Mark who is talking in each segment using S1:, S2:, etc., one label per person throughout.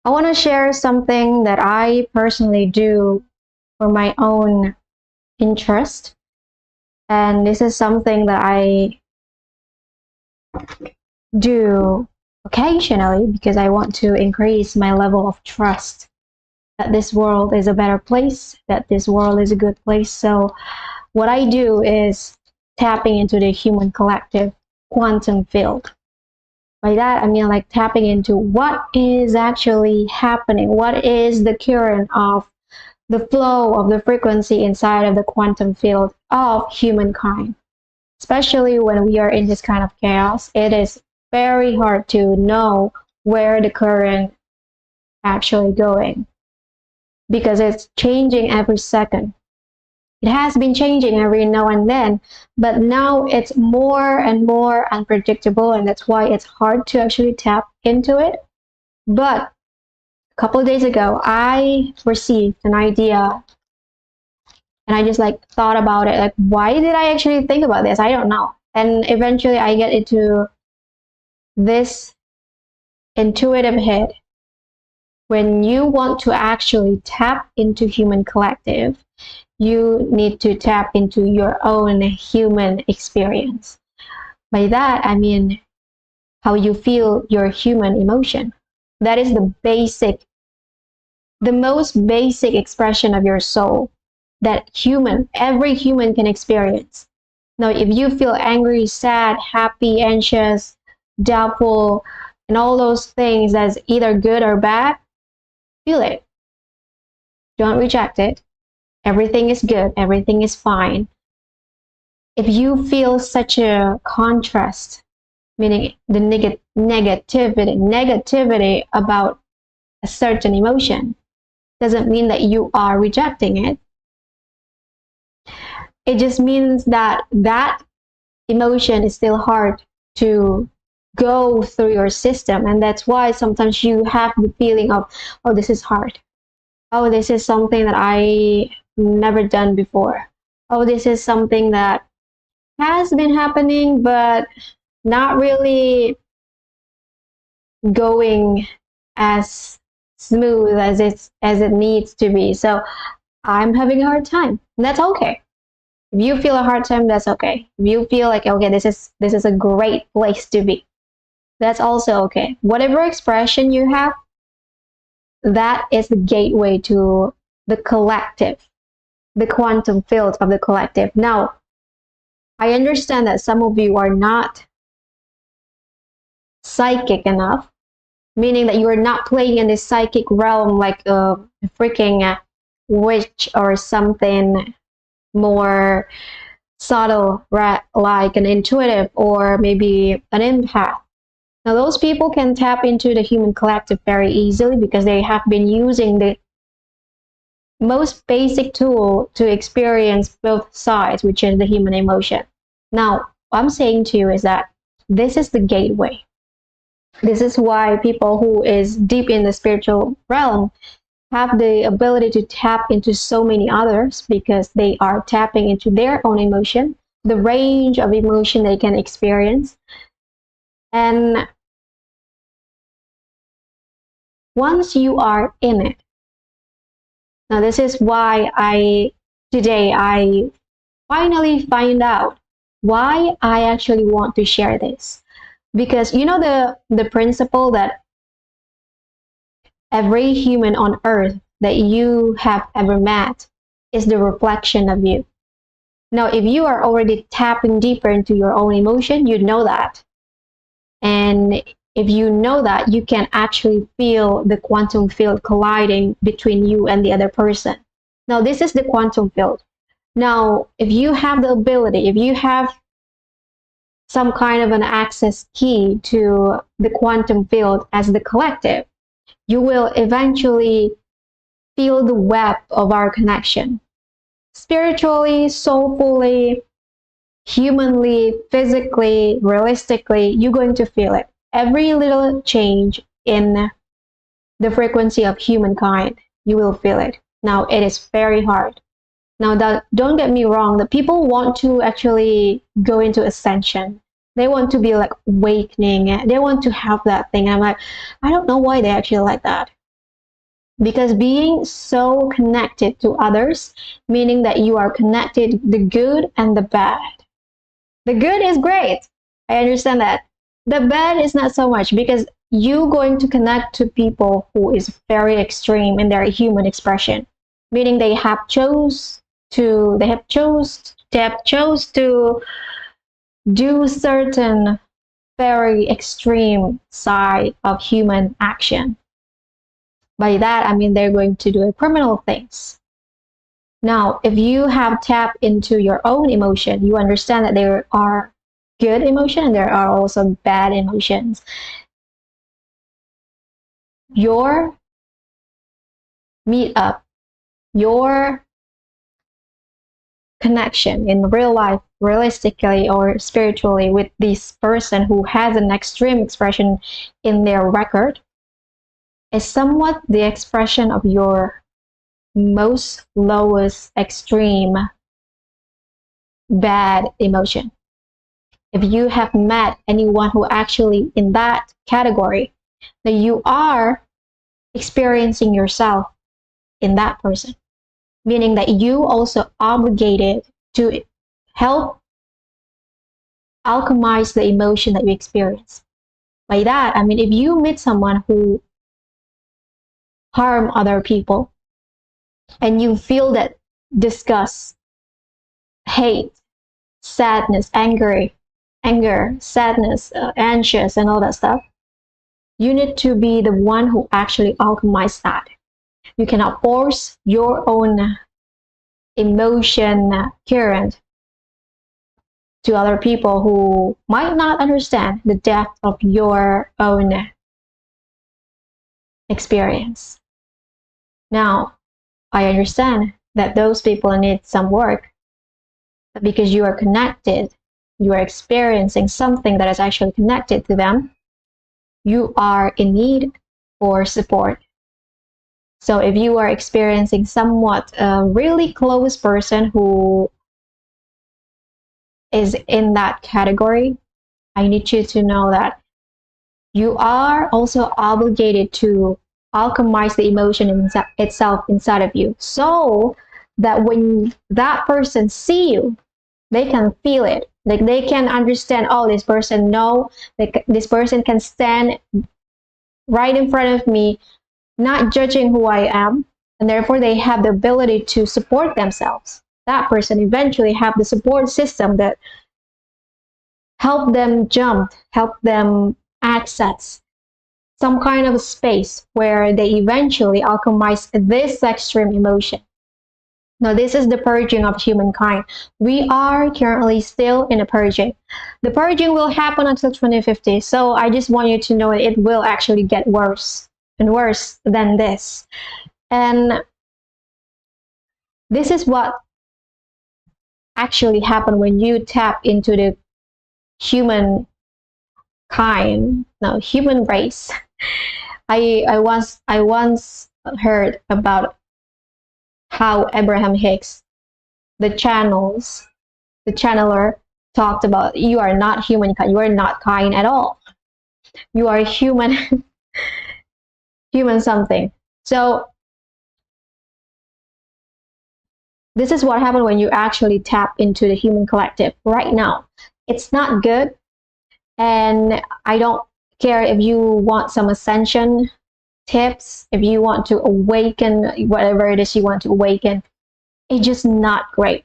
S1: I want to share something that I personally do for my own interest. And this is something that I do occasionally because I want to increase my level of trust that this world is a better place, that this world is a good place. So what I do is tapping into the human collective quantum field. By that, I mean like tapping into what is actually happening, what is the current of the flow of the frequency inside of the quantum field of humankind. Especially when we are in this kind of chaos, it is very hard to know where the current actually going because it's changing every second. It has been changing every now and then, but now it's more and more unpredictable, and that's why it's hard to actually tap into it. But a couple of days ago, I received an idea and I just like thought about it. Like, why did I actually think about this? I don't know. And eventually I get into this intuitive hit. When you want to actually tap into human collective, you need to tap into your own human experience. By that, I mean how you feel your human emotion. That is the most basic expression of your soul that every human can experience. Now, if you feel angry, sad, happy, anxious, doubtful, and all those things that's either good or bad, feel it. Don't reject it. Everything is good. Everything is fine. If you feel such a contrast, meaning the negativity about a certain emotion, doesn't mean that you are rejecting it. It just means that that emotion is still hard to go through your system. And that's why sometimes you have the feeling of, oh, this is hard. Oh, this is something that I never done before. Oh, this is something that has been happening, but not really going as smooth as it needs to be. So I'm having a hard time. And that's okay. If you feel a hard time, that's okay. If you feel like, okay, this is a great place to be, that's also okay. Whatever expression you have, that is the gateway to the collective, the quantum field of the collective. Now, I understand that some of you are not psychic enough, meaning that you are not playing in this psychic realm like a freaking witch or something more subtle, like an intuitive or maybe an empath. Now, those people can tap into the human collective very easily because they have been using the most basic tool to experience both sides, which is the human emotion. Now, what I'm saying to you is that this is the gateway. This is why people who is deep in the spiritual realm have the ability to tap into so many others because they are tapping into their own emotion, the range of emotion they can experience. And once you are in it, now this is why today I finally find out why I actually want to share this. Because you know the principle that every human on earth that you have ever met is the reflection of you. Now, if you are already tapping deeper into your own emotion, you know that. And if you know that, you can actually feel the quantum field colliding between you and the other person. Now, this is the quantum field. Now, if you have the ability, if you have some kind of an access key to the quantum field as the collective, you will eventually feel the web of our connection. Spiritually, soulfully, humanly, physically, realistically, you're going to feel it. Every little change in the frequency of humankind, you will feel it. Now, it is very hard. Now, don't get me wrong, the people want to actually go into ascension. They want to be like awakening. They want to have that thing. And I'm like, I don't know why they actually like that. Because being so connected to others, meaning that you are connected the good and the bad. The good is great. I understand that. The bad is not so much, because you going to connect to people who is very extreme in their human expression, meaning they have chose to do certain very extreme side of human action. By that, I mean they're going to do criminal things. Now, if you have tapped into your own emotion, you understand that there are good emotion and there are also bad emotions. Your meetup, your connection in real life, realistically or spiritually, with this person who has an extreme expression in their record is somewhat the expression of your most lowest extreme bad emotion. If you have met anyone who actually in that category, that you are experiencing yourself in that person, meaning that you also obligated to help alchemize the emotion that you experience. By that, I mean, if you meet someone who harm other people and you feel that disgust, hate, sadness, anger, sadness, anxious, and all that stuff, you need to be the one who actually alchemize that. You cannot force your own emotion current to other people who might not understand the depth of your own experience. Now, I understand that those people need some work, but because you are connected, you are experiencing something that is actually connected to them, you are in need for support. So if you are experiencing somewhat a really close person who is in that category, I need you to know that you are also obligated to alchemize the emotion itself inside of you, so that when that person see you, they can feel it. Like they can understand, oh, this person know, like this person can stand right in front of me, not judging who I am, and therefore they have the ability to support themselves. That person eventually have the support system that help them jump, help them access some kind of a space where they eventually alchemize this extreme emotion. Now, this is the purging of humankind. We are currently still in a purging. The purging will happen until 2050. So I just want you to know it will actually get worse and worse than this. And this is what actually happened when you tap into the human race. I once heard about how Abraham Hicks, the channeler, talked about, you are not humankind, you are not kind at all. You are human, human something. So this is what happened when you actually tap into the human collective right now. It's not good. And I don't care if you want some ascension tips, if you want to awaken whatever it is you want to awaken, it's just not great.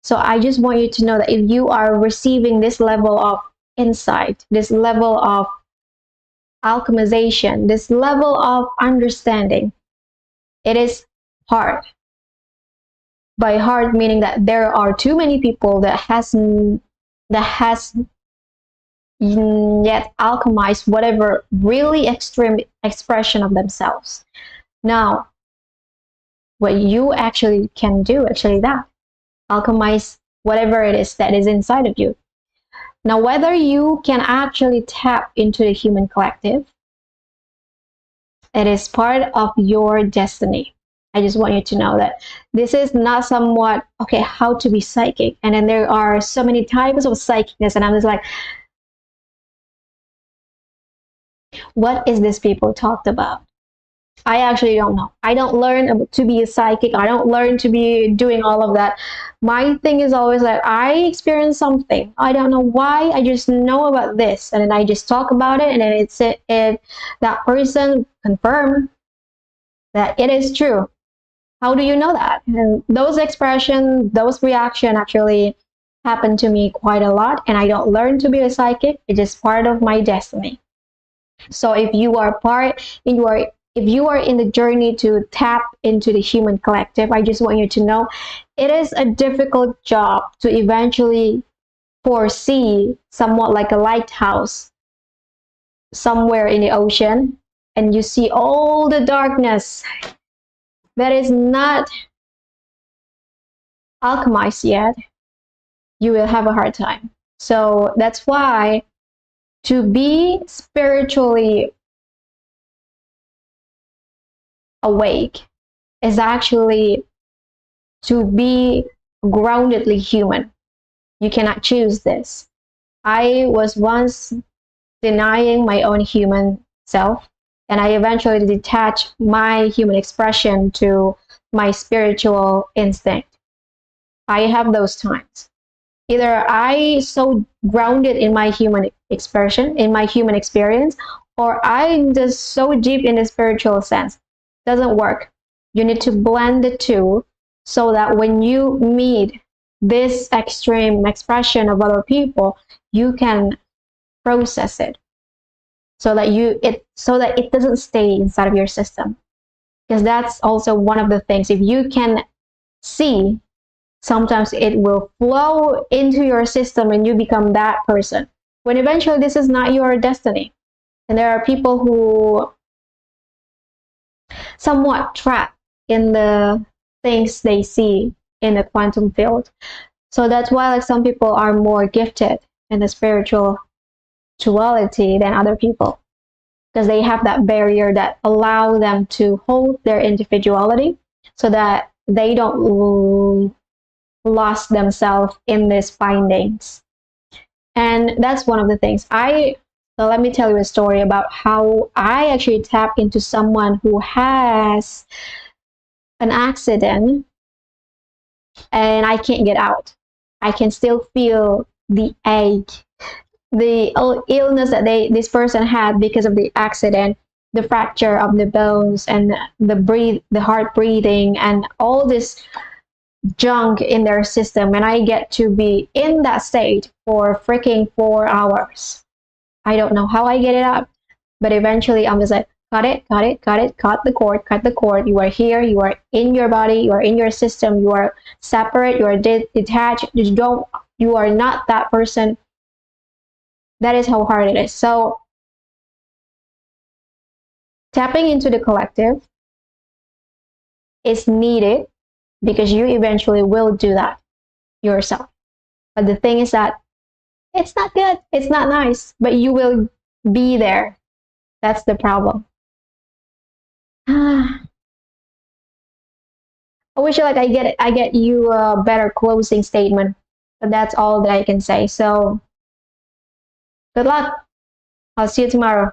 S1: So I just want you to know that if you are receiving this level of insight, this level of alchemization, this level of understanding, it is hard. By hard meaning that there are too many people that has yet alchemize whatever really extreme expression of themselves. Now, what you actually can do, actually that, alchemize whatever it is that is inside of you. Now, whether you can actually tap into the human collective, it is part of your destiny. I just want you to know that this is not somewhat, okay, how to be psychic. And then there are so many types of psychicness, and I'm just like, what is this people talked about? I actually don't know. I don't learn to be a psychic. I don't learn to be doing all of that. My thing is always like I experience something. I don't know why. I just know about this, and then I just talk about it, and then it that person confirm that it is true. How do you know that? And those expressions, those reaction actually happen to me quite a lot, and I don't learn to be a psychic. It is part of my destiny. So if you are if you are in the journey to tap into the human collective, I just want you to know it is a difficult job to eventually foresee somewhat like a lighthouse somewhere in the ocean, and you see all the darkness that is not alchemized yet. You will have a hard time. So that's why to be spiritually awake is actually to be groundedly human. You cannot choose this. I was once denying my own human self, and I eventually detached my human expression to my spiritual instinct. I have those times. Either I so grounded in my human expression, in my human experience, or I'm just so deep in the spiritual sense. Doesn't work. You need to blend the two so that when you meet this extreme expression of other people, you can process it so that it doesn't stay inside of your system. Because that's also one of the things. If you can see, sometimes it will flow into your system and you become that person. When eventually this is not your destiny. And there are people who somewhat trapped in the things they see in the quantum field. So that's why like some people are more gifted in the spiritual duality than other people, because they have that barrier that allow them to hold their individuality so that they don't lost themselves in these findings. And that's one of the things so let me tell you a story about how I actually tap into someone who has an accident and I can't get out. I can still feel the ache, the illness that this person had because of the accident, the fracture of the bones, and the heart breathing, and all this junk in their system. And I get to be in that state for freaking 4 hours. I don't know how I get it up, but eventually I'm just like, cut it, cut the cord. You are here, you are in your body, you are in your system, you are separate, you are detached, you are not that person. That is how hard it is. So tapping into the collective is needed because you eventually will do that yourself. But the thing is that it's not good, it's not nice, but you will be there. That's the problem. I wish like I get you a better closing statement, but that's all that I can say. So good luck. I'll see you tomorrow.